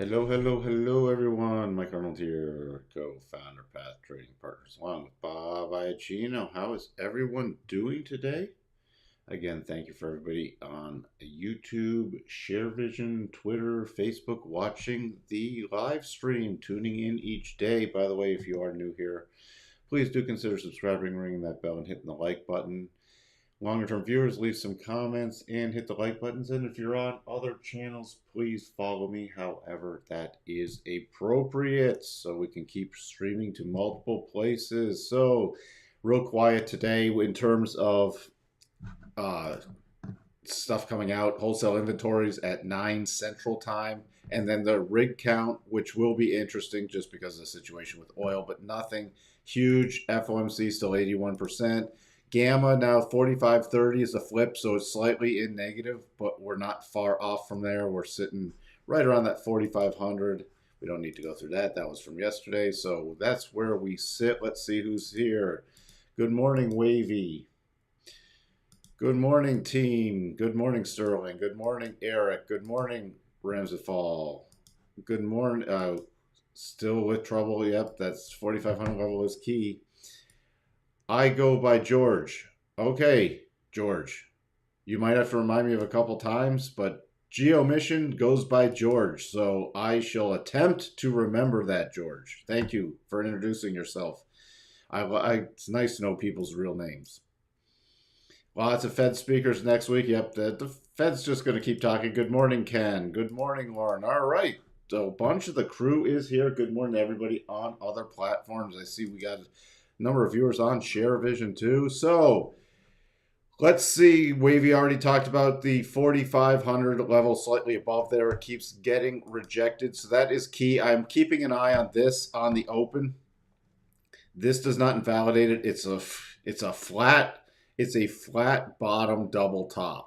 Hello, hello, hello, everyone. Mike Arnold here, co-founder, Path Trading Partners, along with Bob Iacino. How is everyone doing today? Again, thank you for everybody on YouTube, ShareVision, Twitter, Facebook, watching the live stream, tuning in each day. By the way, if you are new here, please do consider subscribing, ringing that bell, and hitting the like button. Longer term viewers, leave some comments and hit the like buttons. And if you're on other channels, please follow me however that is appropriate so we can keep streaming to multiple places. So, real quiet today in terms of uh, stuff coming out, wholesale inventories at 9 Central Time, and then the rig count, which will be interesting just because of the situation with oil, but nothing huge. FOMC still 81%. Gamma now 45.30 is a flip, so it's slightly in negative, but we're not far off from there. We're sitting right around that 4,500. We don't need to go through that. That was from yesterday, so that's where we sit. Let's see who's here. Good morning, Wavy. Good morning, team. Good morning, Sterling. Good morning, Eric. Good morning, Ramsey-Fall. Good morning. Still with trouble. Yep, that's 4,500 level is key. I go by George. Okay, George. You might have to remind me of a couple times, but Geo Mission goes by George, so I shall attempt to remember that, George. Thank you for introducing yourself. It's nice to know people's real names. Lots of Fed speakers next week. Yep, the Fed's just going to keep talking. Good morning, Ken. Good morning, Lauren. All right. So a bunch of the crew is here. Good morning to everybody on other platforms. I see we got a number of viewers on ShareVision too. So let's see. Wavy already talked about the 4,500 level, slightly above there. It keeps getting rejected. So that is key. I'm keeping an eye on this on the open. This does not invalidate it. It's a flat bottom double top.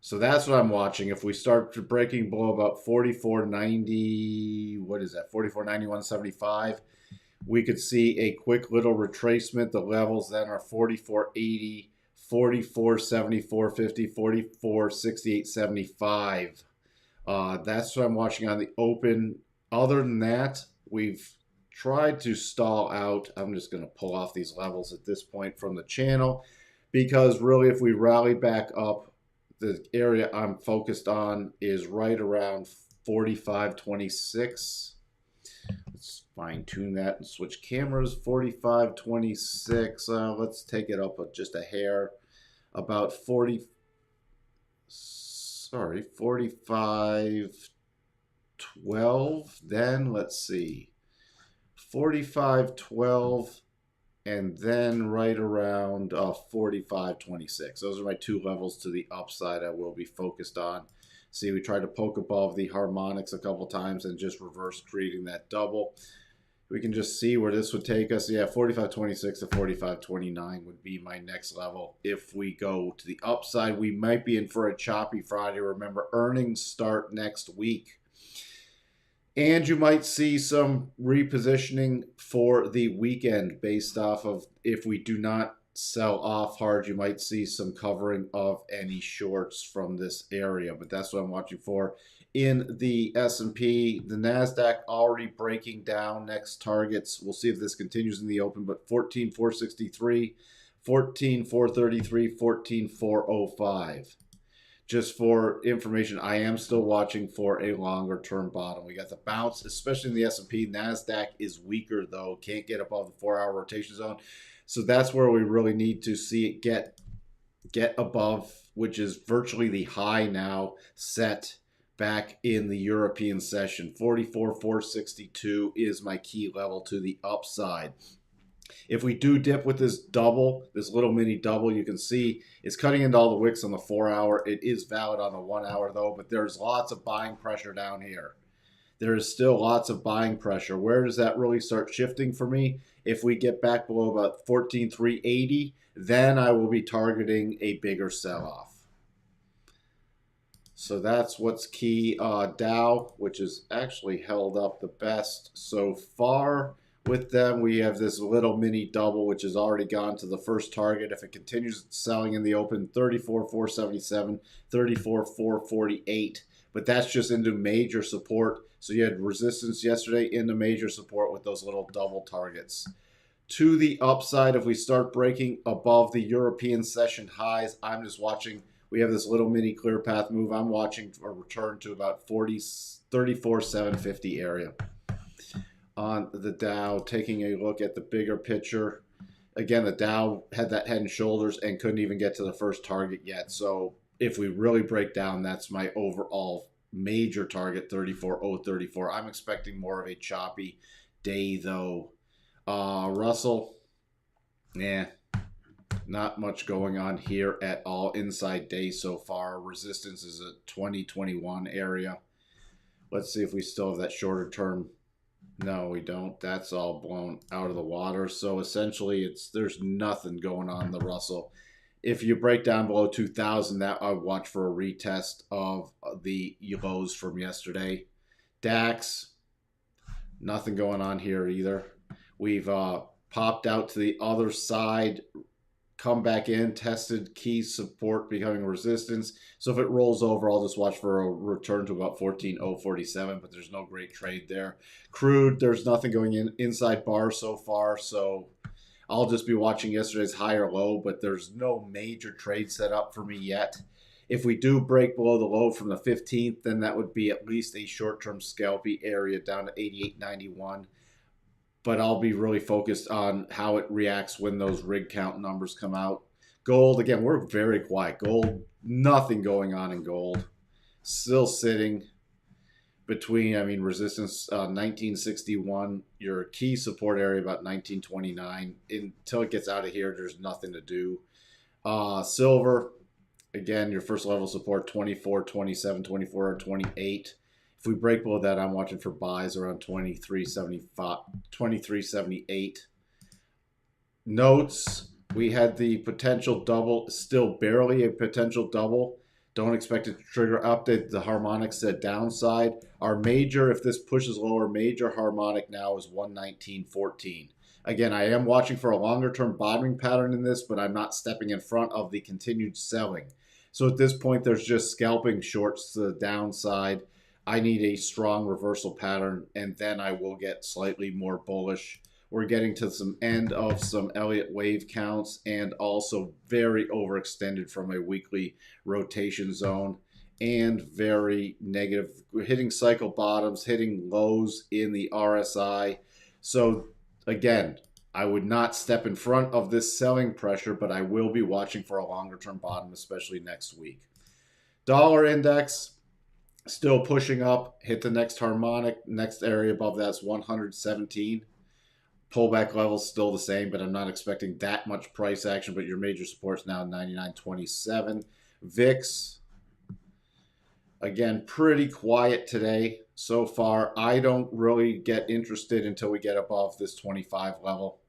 So that's what I'm watching. If we start breaking below about 44.90, what is that? 44.91.75, we could see a quick little retracement. The levels then are 44.80, 44.74.50, 44.68.75. That's what I'm watching on the open. Other than that, we've tried to stall out. I'm just going to pull off these levels at this point from the channel because really if we rally back up, the area I'm focused on is right around 45.26. Let's fine tune that and switch cameras. 45.26. Let's take it up just a hair. About 45.12. Then let's see. 45.12 and then right around 45.26. Those are my two levels to the upside I will be focused on. See, we tried to poke above the harmonics a couple times and just reverse creating that double. We can just see where this would take us. Yeah, 45.26 to 45.29 would be my next level. If we go to the upside, we might be in for a choppy Friday. Remember, earnings start next week. And you might see some repositioning for the weekend based off of if we do not sell off hard, you might see some covering of any shorts from this area. But that's what I'm watching for. In the S&P, the NASDAQ already breaking down next targets. We'll see if this continues in the open, but 14,463, 14,433, 14,405. Just for information, I am still watching for a longer term bottom. We got the bounce, especially in the S&P. NASDAQ is weaker, though. Can't get above the 4-hour rotation zone. So that's where we really need to see it get above, which is virtually the high now set back in the European session. 44,462 is my key level to the upside. If we do dip with this double, this little mini double, you can see it's cutting into all the wicks on the 4-hour. It is valid on the 1-hour though, but there's lots of buying pressure down here. There is still lots of buying pressure. Where does that really start shifting for me? If we get back below about 14,380, then I will be targeting a bigger sell-off. So that's what's key. Dow, which has actually held up the best so far. With them, we have this little mini double, which has already gone to the first target. If it continues selling in the open, 34,477, 34,448. But that's just into major support. So you had resistance yesterday into major support with those little double targets. To the upside, if we start breaking above the European session highs, I'm just watching. We have this little mini clear path move. I'm watching a return to about 34,750 area. On the Dow, taking a look at the bigger picture. Again, the Dow had that head and shoulders and couldn't even get to the first target yet. So if we really break down, that's my overall major target, 34,034. I'm expecting more of a choppy day, though. Russell, not much going on here at all. Inside day so far. Resistance is a 2021 area. Let's see if we still have that shorter term. No, we don't. That's all blown out of the water. So essentially, there's nothing going on in the Russell. If you break down below 2,000, that I would watch for a retest of the lows from yesterday. DAX, nothing going on here either. We've popped out to the other side, come back in, tested key support becoming resistance. So if it rolls over, I'll just watch for a return to about 14,047, but there's no great trade there. Crude, there's nothing going in inside bar so far, so I'll just be watching yesterday's higher low, but there's no major trade set up for me yet. If we do break below the low from the 15th, then that would be at least a short-term scalpy area down to 88.91. But I'll be really focused on how it reacts when those rig count numbers come out. Gold, again, we're very quiet. Gold, nothing going on in gold. Still sitting between, resistance 1961, your key support area about 1929. Until it gets out of here, there's nothing to do. Silver, again, your first level support 24, 27, 24, or 28. If we break below that, I'm watching for buys around 23.75, 23.78. Notes, we had the potential double, still barely a potential double. Don't expect it to trigger update. The harmonics at downside. Our major, if this pushes lower, major harmonic now is 119.14. Again, I am watching for a longer term bottoming pattern in this, but I'm not stepping in front of the continued selling. So at this point, there's just scalping shorts to the downside. I need a strong reversal pattern, and then I will get slightly more bullish. We're getting to some end of some Elliott wave counts and also very overextended from a weekly rotation zone and very negative. We're hitting cycle bottoms, hitting lows in the RSI. So again, I would not step in front of this selling pressure, but I will be watching for a longer term bottom, especially next week. Dollar index, still pushing up, hit the next harmonic. Next area above that's 117. Pullback levels still the same, but I'm not expecting that much price action. But your major support's now 99.27. VIX, again, pretty quiet today so far. I don't really get interested until we get above this 25 level.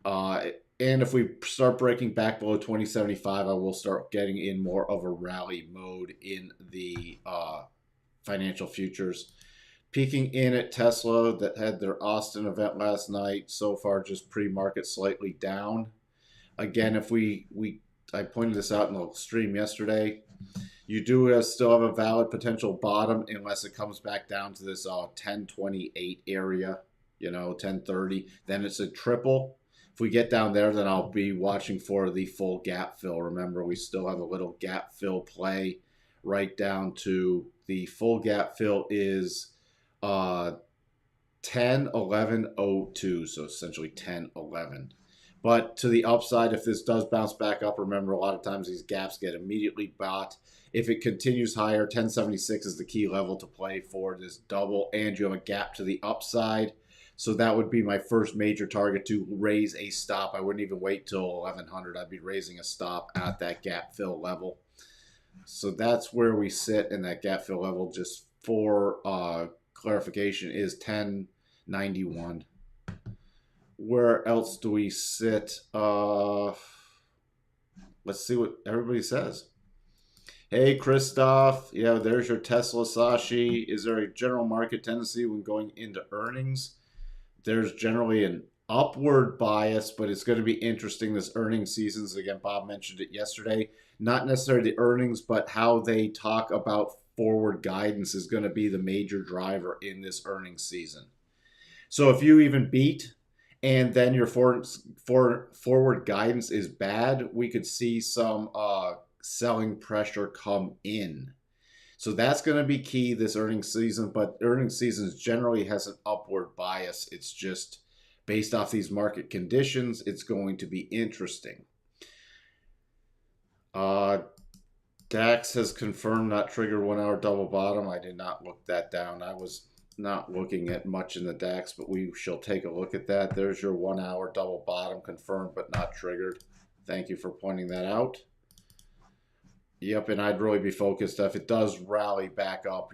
And if we start breaking back below 2075, I will start getting in more of a rally mode in the financial futures. Peaking in at Tesla that had their Austin event last night. So far, just pre-market slightly down. Again, if I pointed this out in the stream yesterday, you do still have a valid potential bottom unless it comes back down to this 1028 area, 1030. Then it's a triple. If we get down there, then I'll be watching for the full gap fill. Remember, we still have a little gap fill play right down to the full gap fill is 10.11.02, so essentially 10.11. But to the upside, if this does bounce back up, remember a lot of times these gaps get immediately bought. If it continues higher, 1076 is the key level to play for this double, and you have a gap to the upside. So that would be my first major target to raise a stop. I wouldn't even wait till 1100. I'd be raising a stop at that gap fill level. So that's where we sit in that gap fill level. Just for clarification, is 1091. Where else do we sit? Let's see what everybody says. Hey, Christoph. Yeah, there's your Tesla Sashi. Is there a general market tendency when going into earnings? there's generally an upward bias, but it's going to be interesting this earnings seasons. Again, Bob mentioned it yesterday. Not necessarily the earnings, but how they talk about forward guidance is going to be the major driver in this earnings season. So if you even beat and then your forward guidance is bad, we could see some selling pressure come in. So that's going to be key this earnings season, but earnings season generally has an upward bias. It's just based off these market conditions, it's going to be interesting. DAX has confirmed not triggered 1 hour double bottom. I did not look that down. I was not looking at much in the DAX, but we shall take a look at that. There's your 1 hour double bottom confirmed but not triggered. Thank you for pointing that out. Yep, and I'd really be focused if it does rally back up.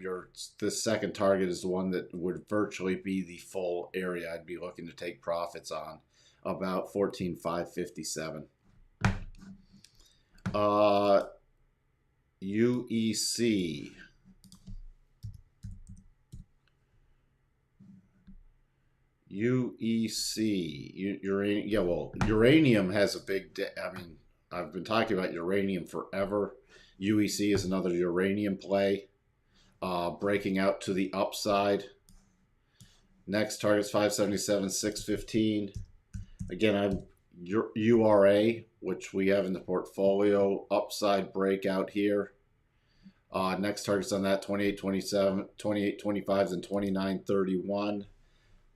The second target is the one that would virtually be the full area I'd be looking to take profits on, about 14,557. UEC. Uranium. Yeah, well, uranium has a big. I mean, I've been talking about uranium forever. UEC is another uranium play, breaking out to the upside. Next target's 577, 615. Again, I'm URA, which we have in the portfolio, upside breakout here. Next target's on that 2827, 2825s, and 2931.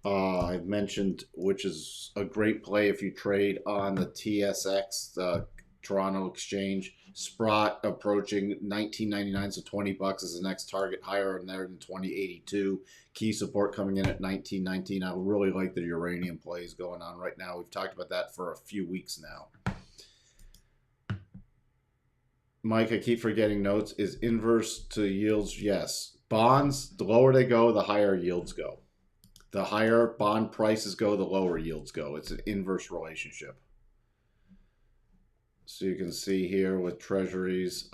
I've mentioned, which is a great play if you trade on the TSX, the Toronto Exchange. Sprott approaching 19.99, so 20 bucks is the next target, higher in there than 2082. Key support coming in at 19.19. I really like the uranium plays going on right now. We've talked about that for a few weeks now. Mike, I keep forgetting notes. Is inverse to yields? Yes. Bonds, the lower they go, the higher yields go. The higher bond prices go, the lower yields go. It's an inverse relationship. So you can see here with treasuries,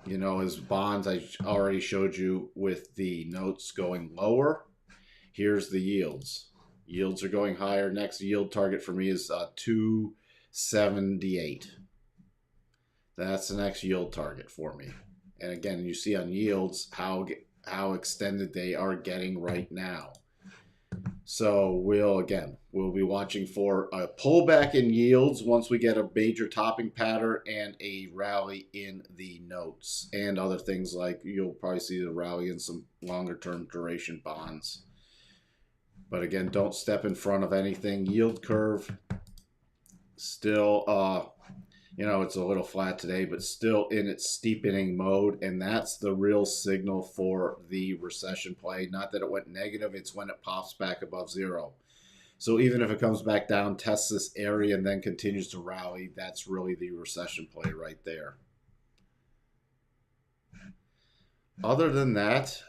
his bonds, I already showed you with the notes going lower. Here's the yields. Yields are going higher. Next yield target for me is 278. That's the next yield target for me. And again, you see on yields how extended they are getting right now. So we'll be watching for a pullback in yields once we get a major topping pattern and a rally in the notes and other things, like you'll probably see the rally in some longer term duration bonds. But again, don't step in front of anything. Yield curve still it's a little flat today, but still in its steepening mode, and that's the real signal for the recession play. Not that it went negative, it's when it pops back above zero. So even if it comes back down, tests this area, and then continues to rally, that's really the recession play right there. Other than that,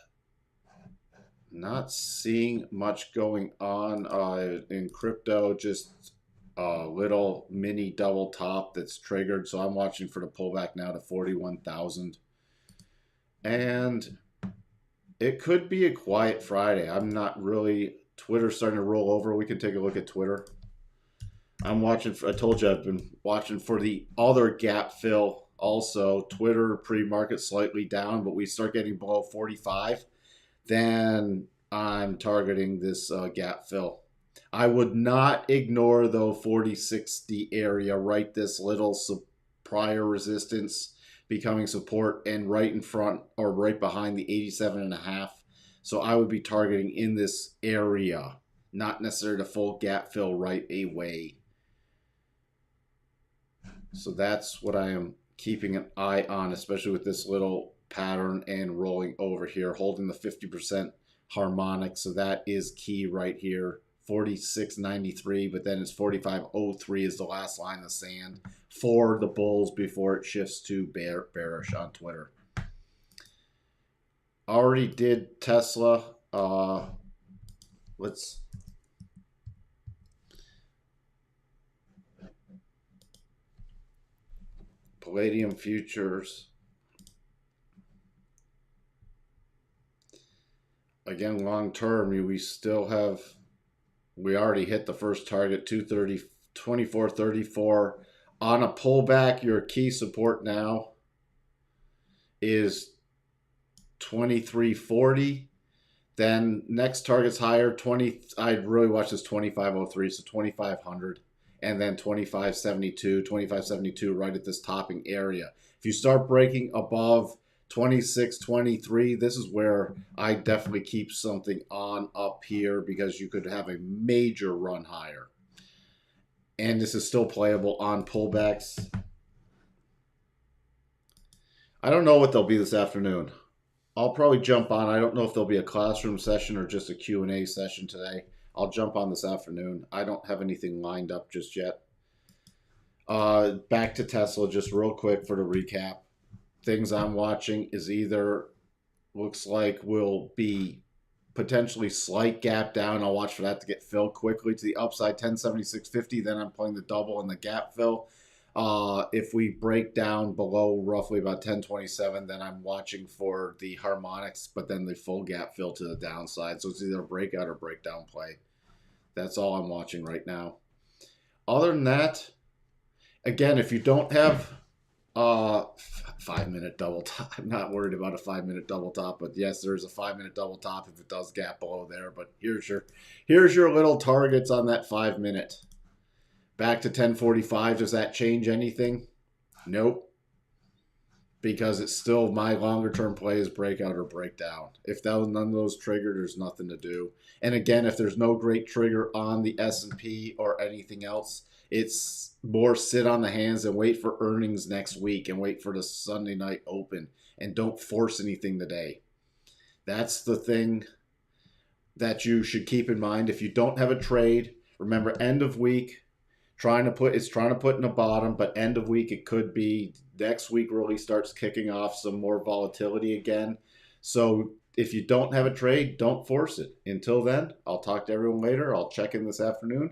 not seeing much going on in crypto, just a little mini double top that's triggered. So I'm watching for the pullback now to 41,000. And it could be a quiet Friday. I'm not really. Twitter's starting to roll over. We can take a look at Twitter. I'm watching for, I told you I've been watching for the other gap fill also. Twitter pre-market slightly down, but we start getting below 45. Then I'm targeting this gap fill. I would not ignore the 40-60 area, right? This little prior resistance becoming support, and right in front or right behind the 87.5. So I would be targeting in this area, not necessarily the full gap fill right away. So that's what I am keeping an eye on, especially with this little pattern and rolling over here, holding the 50% harmonic. So that is key right here. 46.93, but then it's 45.03 is the last line in the sand for the bulls before it shifts to bearish on Twitter. Already did Tesla. Let's Palladium Futures. Again, long term, we still have We already hit the first target, 230, 24.34. On a pullback, your key support now is 23.40. Then next target's higher, 20. I'd really watch this 25.03, so 2,500. And then 25.72, 25.72 right at this topping area. If you start breaking above 26.23, this is where I definitely keep something on up here because you could have a major run higher. And this is still playable on pullbacks. I don't know what they'll be this afternoon. I'll probably jump on. I don't know if there'll be a classroom session or just a Q&A session today. I'll jump on this afternoon. I don't have anything lined up just yet. Back to Tesla, just real quick for the recap. Things I'm watching is either looks like will be potentially slight gap down. I'll watch for that to get filled quickly to the upside, 1076.50. Then I'm playing the double and the gap fill. If we break down below roughly about 1027, then I'm watching for the harmonics, but then the full gap fill to the downside. So it's either a breakout or breakdown play. That's all I'm watching right now. Other than that, again, if you don't have 5-minute double top, I'm not worried about a 5-minute double top, but yes, there's a 5-minute double top if it does gap below there. But here's your little targets on that 5-minute. Back to 1045. Does that change anything? Nope. Because it's still my longer term play is breakout or breakdown. If none of those trigger, there's nothing to do. And again, if there's no great trigger on the S&P or anything else, it's more sit on the hands and wait for earnings next week and wait for the Sunday night open and don't force anything today. That's the thing that you should keep in mind. If you don't have a trade, remember end of week. Trying to put in a bottom, but end of week it could be next week really starts kicking off some more volatility again. So if you don't have a trade, don't force it. Until then, I'll talk to everyone later. I'll check in this afternoon.